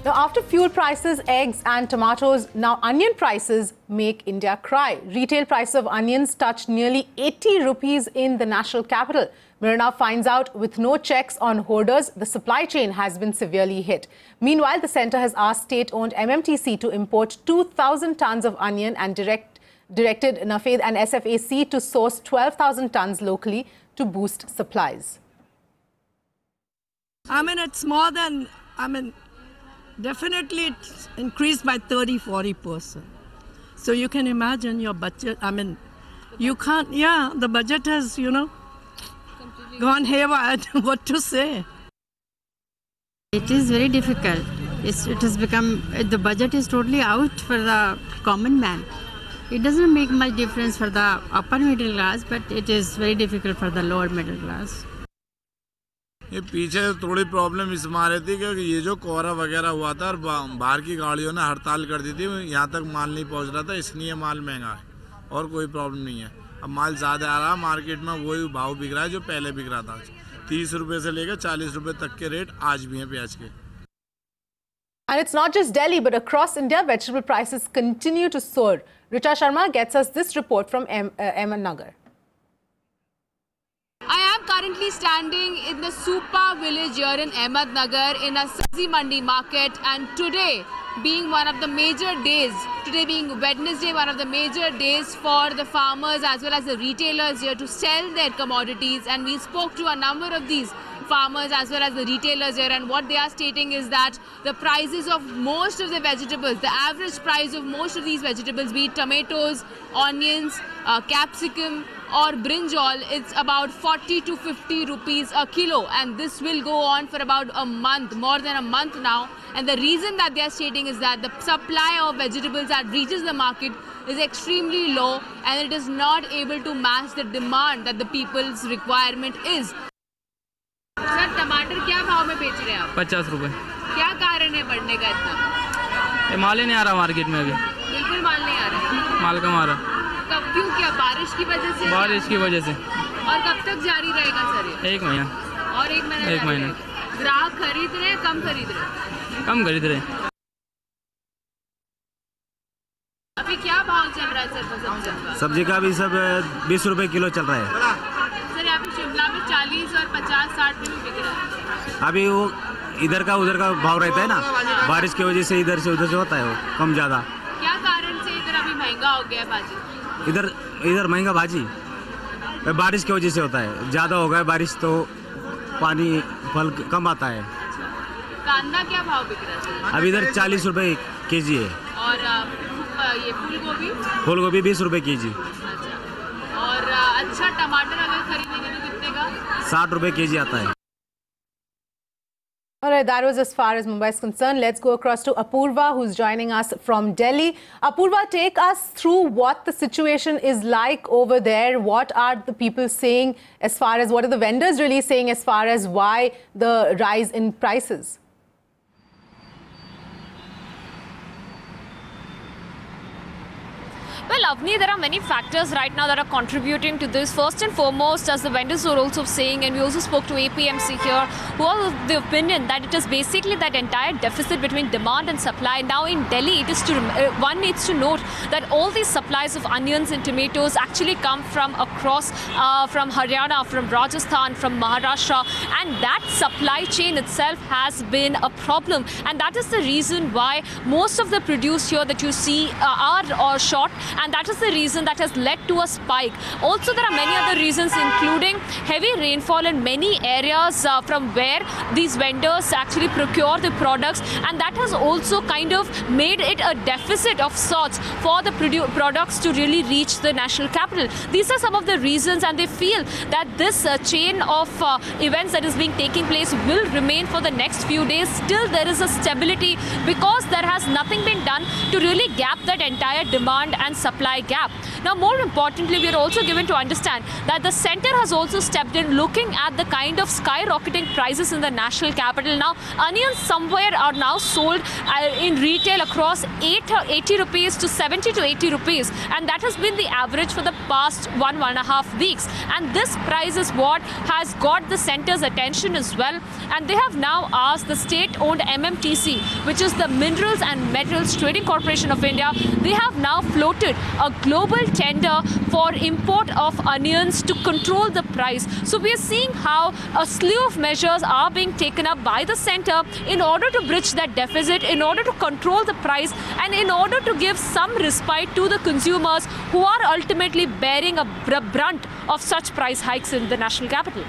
Now, after fuel prices, eggs and tomatoes, now onion prices make India cry. Retail prices of onions touched nearly 80 rupees in the national capital. Mirror now finds out with no checks on hoarders, the supply chain has been severely hit. Meanwhile, the centre has asked state-owned MMTC to import 2,000 tons of onion and directed NAFED and SFAC to source 12,000 tons locally to boost supplies. It's more than, definitely it's increased by 30-40%. So you can imagine your budget, you can't, the budget has, gone haywire. What to say? It is very difficult. It has become, the budget is totally out for the common man. It doesn't make much difference for the upper middle class, but it is very difficult for the lower middle class. ये पीछे थोड़ी problem इसमें आ रही थी क्योंकि ये जो कोहरा वगैरह हुआ था और बाहर की गाड़ियों ने हड़ताल कर दी थी, यहाँ तक माल नहीं पहुँच रहा था, इसलिए माल महंगा है और कोई प्रॉब्लम नहीं है। अब माल ज़्यादा आ रहा है, मार्केट में वही भाव बिक रहा है जो पहले बिक रहा था। 30 रुपए से लेकर 40 रुपए तक के रेट आज भी हैं प्याज के। And it's not just Delhi, but across India, vegetable prices continue to soar. Richa Sharma gets us this report from Ahmednagar. I am currently standing in the Supa village here in Ahmednagar in a Sabzi Mandi market, and today being one of the major days, today being Wednesday, one of the major days for the farmers as well as the retailers here to sell their commodities, and we spoke to a number of these farmers as well as the retailers here, and what they are stating is that the prices of most of the vegetables, the average price of most of these vegetables, be it tomatoes, onions, capsicum or brinjal, it's about 40 to 50 rupees a kilo, and this will go on for about a month, more than a month now. And the reason that they are stating is that the supply of vegetables that reaches the market is extremely low and it is not able to match the demand that the people's requirement is. Sir टमाटर क्या भाव में बेच रहे हैं आप? 50 रुपए। क्या कारण है बढ़ने का इतना? ये माल ही नहीं आ रहा मार्केट में अभी। बिल्कुल माल नहीं आ रहा। माल कम आ रहा। कब क्यों, क्या बारिश की वजह से? बारिश की वजह से। और कब तक जारी रहेगा सर ये? 1 महीना। और 1 महीना? 1 महीना। ग्राहक खरीद रहे हैं, कम खरीद रहे हैं? कम खरीद रहे। अभी क्या भाव चल रहा है सर सब्जी का? सब्जी का भी सब 20 रुपए किलो चल रहा है। सर यहाँ पे शिमला में 40 और 50-60 में भी बिक रहा है। अभी वो इधर का उधर का भाव रहता है ना, बारिश की वजह से इधर से उधर से होता है, वो कम ज़्यादा। क्या कारण से इधर अभी महंगा हो गया है भाजी? इधर महंगा भाजी बारिश की वजह से होता है, ज़्यादा हो गया बारिश तो पानी फल कम आता है। कांदा क्या भाव बिक रहा है? अभी इधर 40 रुपए केजी है। और ये फूल गोभी 20 रुपए केजी। और अच्छा टमाटर अगर खरीदेंगे तो कितने का? 60 रुपए केजी आता है। All right, that was as far as Mumbai is concerned. Let's go across to Apurva, who's joining us from Delhi. Apurva, take us through what the situation is like over there. What are the people saying as far as, what are the vendors really saying as far as why the rise in prices? Well, Avni, there are many factors right now that are contributing to this. First and foremost, as the vendors are also saying, and we also spoke to APMC here, who are of the opinion that it is basically that entire deficit between demand and supply. Now in Delhi, it is one needs to note that all these supplies of onions and tomatoes actually come from across, from Haryana, from Rajasthan, from Maharashtra, and that supply chain itself has been a problem. And that is the reason why most of the produce here that you see are short. And that is the reason that has led to a spike. Also, there are many other reasons, including heavy rainfall in many areas from where these vendors actually procure the products, and that has also kind of made it a deficit of sorts for the products to really reach the national capital. These are some of the reasons, and they feel that this chain of events that is being taking place will remain for the next few days. Still, there is a stability because there has nothing been done to really gap that entire demand and supply gap. Now, more importantly, we are also given to understand that the centre has also stepped in looking at the kind of skyrocketing prices in the national capital. Now, onions somewhere are now sold in retail across 80 rupees to 70 to 80 rupees, and that has been the average for the past 1.5 weeks. And this price is what has got the centre's attention as well. And they have now asked the state-owned MMTC, which is the Minerals and Metals Trading Corporation of India, they have now floated a global tender for import of onions to control the price. So we are seeing how a slew of measures are being taken up by the centre in order to bridge that deficit, in order to control the price, and in order to give some respite to the consumers who are ultimately bearing a brunt of such price hikes in the national capital.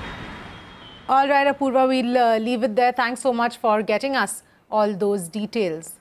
All right, Apurva, we'll leave it there. Thanks so much for getting us all those details.